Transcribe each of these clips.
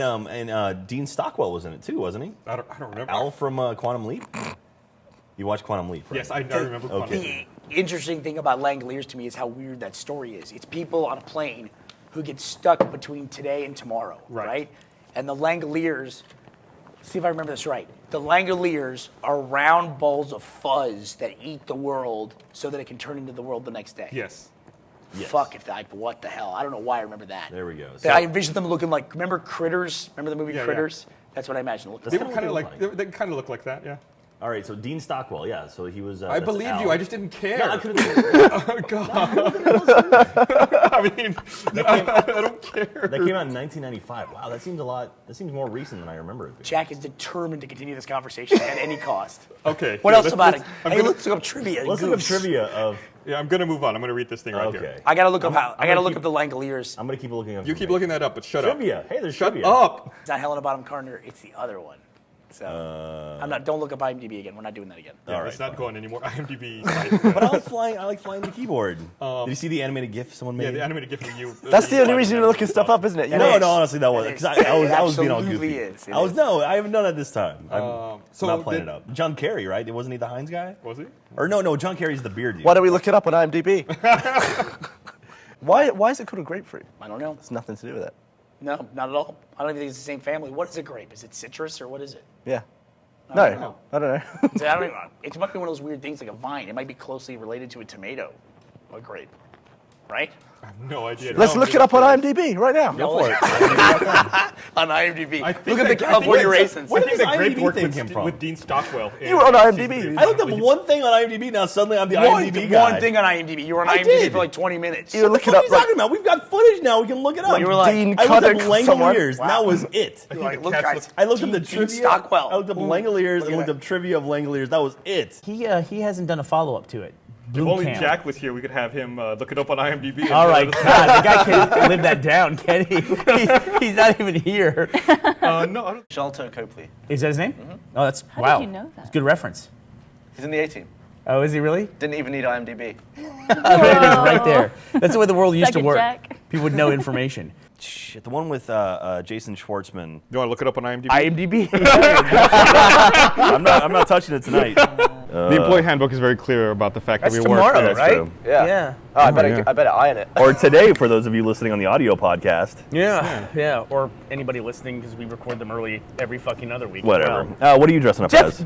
And Dean Stockwell was in it too, wasn't he? I don't remember. Al from Quantum Leap. You watched Quantum Leap, right? Yes, I remember Quantum Leap. The interesting thing about Langoliers to me is how weird that story is. It's people on a plane who get stuck between today and tomorrow, right? And the Langoliers, see if I remember this right, the Langoliers are round balls of fuzz that eat the world so that it can turn into the world the next day. Yes. Fuck if that, what the hell? I don't know why I remember that. There we go. So, I envisioned them looking like, remember Critters? Remember the movie Critters? Yeah. That's what I imagined it looked They like. were kind of like, they kind of look like that, yeah. All right, so Dean Stockwell, yeah. So he was. I believed you. I just didn't care. Yeah, I could have. Oh God. I mean, I don't care. That came out in 1995. Wow, that seems a lot. That seems more recent than I remember it being. Jack is determined to continue this conversation at any cost. Okay. What else about it? Hey, let's look up trivia. Let's look up trivia of. Yeah, I'm gonna move on. I'm gonna read this thing right here. I gotta look up the Langoliers. I'm gonna keep looking up. You keep looking that up, but shut up. Trivia. Hey, there's shut trivia. up. It's not Helena Bonham Carter. It's the other one. So I'm not. Don't look up IMDb again. We're not doing that again. Yeah, all right, it's not going anymore. IMDb. But I like flying the keyboard. Did you see the animated GIF someone made? Yeah, the animated GIF of you. That's the only reason you're looking stuff up, isn't it? No, honestly, that wasn't. Because I was being all goofy. Is. I haven't done it this time. I'm so not playing it up. John Kerry, right? Wasn't he the Heinz guy? Was he? Or no, John Kerry's the beard dude. Why don't we look it up on IMDb? Why is it called a grapefruit? I don't know. It's nothing to do with it. No, not at all. I don't even think it's the same family. What is a grape? Is it citrus or what is it? Yeah. I don't know. I don't know. So I don't even, it might be one of those weird things like a vine. It might be closely related to a tomato or grape, right? I have no idea. Let's look it up on IMDb right now. Go for it. On IMDb. Look at the California raisins. Where I did think this that grape IMDb worked thing come from? with Dean Stockwell. You were on IMDb. I looked up one thing on IMDb. Now suddenly I'm the IMDb guy. One thing on IMDb. You were on I IMDb did. for like 20 minutes. You were What looking are up you talking about? We've got footage now. We can look it up. You were like, Dean I looked up Cuddick someone. Langoliers. And that was it. You're like, look, Cats guys. I looked up the Dean trivia. Stockwell. I looked up Langoliers and looked up trivia of Langoliers. That was it. He hasn't done a follow-up to it. If only Jack was here, we could have him look it up on IMDb. All right, God, the guy can't live that down, can he? He's not even here. No, I don't. Charlton Copley. Is that his name? Oh, that's How wow. did you know that? It's a good reference. He's in the A-team. Oh, is he really? Didn't even need IMDb. There it is, right there. That's the way the world used to Second work. Jack. People would know information. Shit, the one with Jason Schwartzman. You want to look it up on IMDb? IMDb. I'm not touching it tonight. The employee handbook is very clear about the fact That's that we work. tomorrow, That's right? true. Yeah. Oh, I better iron it. Or today for those of you listening on the audio podcast. Yeah. Or anybody listening because we record them early every fucking other week. Whatever. Well. What are you dressing up Jack as?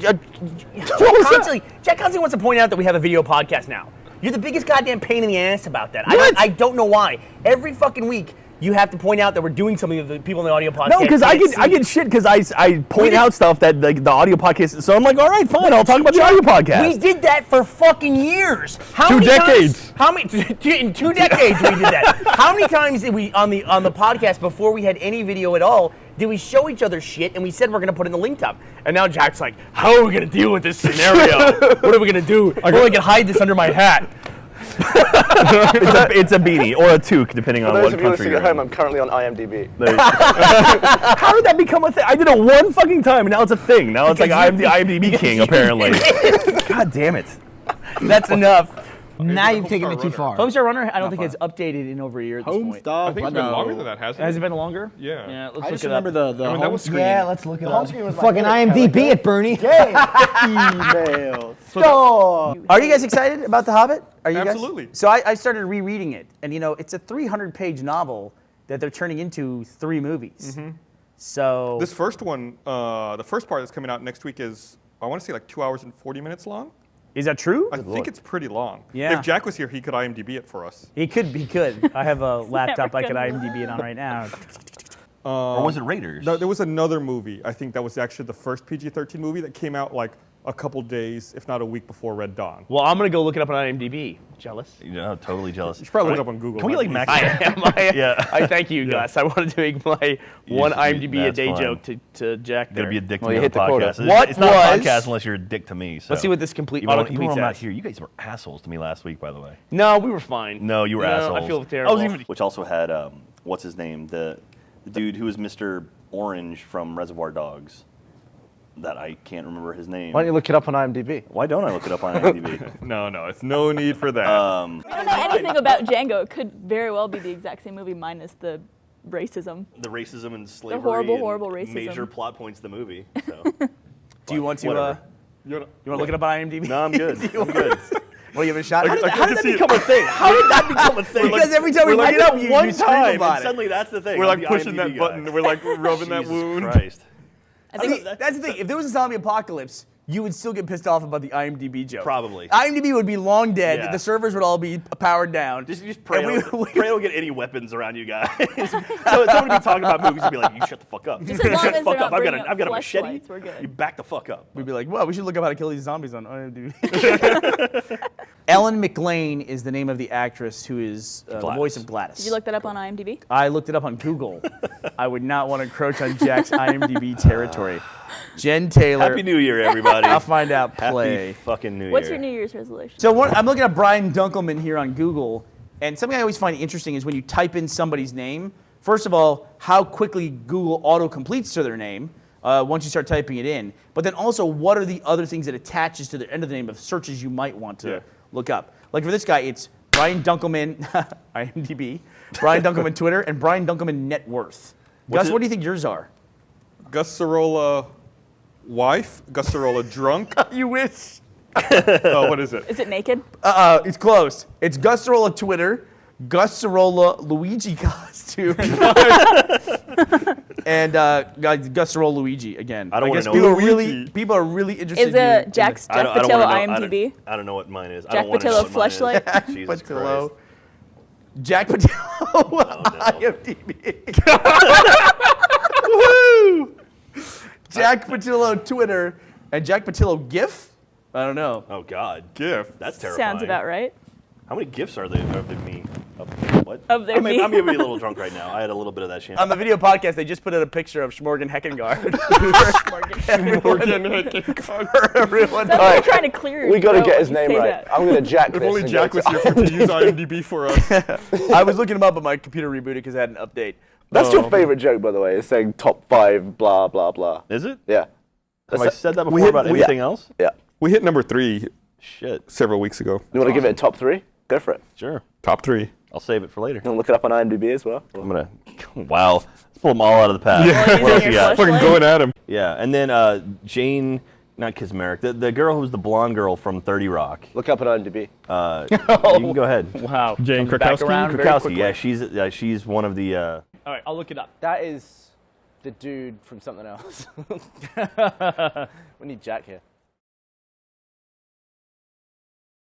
constantly wants to point out that we have a video podcast now. You're the biggest goddamn pain in the ass about that. What? I don't know why. Every fucking week, you have to point out that we're doing something that the people in the audio podcast No, because I can't get see. shit because I point out stuff that the audio podcast. So I'm like, all right, fine, I'll talk about the audio podcast. We did that for fucking years. How 2 many decades. Times, in 2 decades we did that. How many times did we on the podcast before we had any video at all? Did we show each other shit and we said we're gonna put it in the link top? And now Jack's like, how are we gonna deal with this scenario? What are we gonna do? I can hide this under my hat. it's a beanie or a toque, depending on For those what of you country listening you're at home, in. I'm currently on IMDb. How did that become a thing? I did it one fucking time, and now it's a thing. Now it's like I'm the IMDb king, apparently. God damn it. That's enough. Now you've taken it too far. Homestar Runner, I don't think it's updated in over a year at this point. I think it's been longer than that, hasn't it? Has it been longer? Yeah. Yeah, let's I look just it up. remember the I mean, that was screening. Yeah, let's look it up. screen was my Fucking favorite. IMDb it, Bernie. Email. Are you guys excited about The Hobbit? Are you Absolutely. Guys? So I started rereading it, and it's a 300-page novel that they're turning into 3 movies. Mm-hmm. So This first one, the first part that's coming out next week is, I want to say like 2 hours and 40 minutes long. is that true? I think it's pretty long. Yeah. If Jack was here, he could IMDb it for us. He could. I have a laptop I could IMDb it on right now. Or was it Raiders? No, there was another movie, I think that was actually the first PG-13 movie that came out like a couple days, if not a week before Red Dawn. Well, I'm gonna go look it up on IMDb. Jealous? Totally jealous. You should probably look it up on Google. Can we like max? I am. Yeah. I thank you, Gus. I wanted to make my one IMDb a that's day fine. joke to Jack there. Gonna be a dick to Well, me you on hit the the quota. podcast. What it's not a was- podcast unless you're a dick to me. So. Let's see what this complete Even when auto-complete I'm not says. here, you guys were assholes to me last week, by the way. No, we were fine. No, you were assholes. I feel terrible. Which also had what's his name? The dude who was Mr. Orange from Reservoir Dogs. That I can't remember his name. Why don't you look it up on IMDb? Why don't I look it up on IMDb? No, it's no need for that. I don't know anything about Django. It could very well be the exact same movie minus the racism. The racism and slavery. horrible, and horrible racism. Major plot points of the movie. So. Do you want to? Whatever. You want to look it up on IMDb? No, I'm good. I'm good. Want to give it a shot? I How can did that see it. become a thing? How did that become a thing? Because every time we look it up, you one scream time, about and it. suddenly that's the thing. We're I'm like the pushing that IMDb button. guy. We're like rubbing that Jesus wound. Christ. I See, think that's the thing. If there was a zombie apocalypse, you would still get pissed off about the IMDb joke. Probably. IMDb would be long dead. Yeah. The servers would all be powered down. Just pray, And pray don't get any weapons around you guys. So someone would be talking about movies and be like, "You shut the fuck up. Just as long Shut the as fuck they're up. not I've got bringing a up machete. fleshlights, we're good. You back the fuck up." We'd be like, well, we should look up how to kill these zombies on IMDb. Ellen McLean is the name of the actress who is the voice of Gladys. Did you look that up on IMDb? I looked it up on Google. I would not want to encroach on Jack's IMDb territory. Jen Taylor. Happy New Year, everybody. I'll find out. Play. Happy fucking New Year. What's your New Year's resolution? So I'm looking at Brian Dunkelman here on Google, and something I always find interesting is when you type in somebody's name, first of all, how quickly Google auto-completes to their name once you start typing it in, but then also what are the other things that attaches to the end of the name of searches you might want to look up. Like for this guy, it's Brian Dunkelman, IMDb, Brian Dunkelman Twitter, and Brian Dunkelman net worth. Gus, what do you think yours are? Gus Sorolla wife, Gus Sorolla drunk. You wish. Oh, what is it? Is it naked? It's close. It's Gus Sorolla Twitter, Gus Sorolla Luigi costume, and Gus Sorolla Luigi again. I don't wanna guess know. people are really interested Is in Jack I don't Pattillo wanna know. IMDb? I don't know what mine is. I Jack don't want to know Pattillo what mine is. fleshlight? Jesus Pattillo. Christ. Jack Pattillo no. IMDb. Woohoo! Jack Pattillo Twitter and Jack Pattillo GIF? I don't know. Oh God. Gift. That's terrifying. Sounds about right. How many gifts are there of me? Of what? Of their I'm me. maybe a little drunk right now. I had a little bit of that champagne. On the video podcast, they just put out a picture of Schmorgan Heckengard. Everyone. That's like trying to clear your We got to throat get when his you name say right. that. I'm going to jack If this. only and Jack go was to- here to use IMDb for us. I was looking them up, but my computer rebooted because I had an update. That's your favorite joke, by the way, is saying top 5, blah, blah, blah. Is it? Yeah. Have I said that before hit- about we- anything else? Yeah. We hit number 3 Shit. several weeks ago. You want to give it a top 3? Go for it. Sure. Top 3. I'll save it for later. You want to look it up on IMDb as well? I'm gonna. Wow. Let's pull them all out of the past. Well, What else using you your got? flashlight? Fucking going at him. Yeah, and then Jane, not Kismaric, the girl who's the blonde girl from 30 Rock. Look up on IMDb. You can go ahead. Wow. Jane Comes back Krakowski? around very Krakowski, quickly. yeah, she's one of the. All right, I'll look it up. That is the dude from something else. We need Jack here.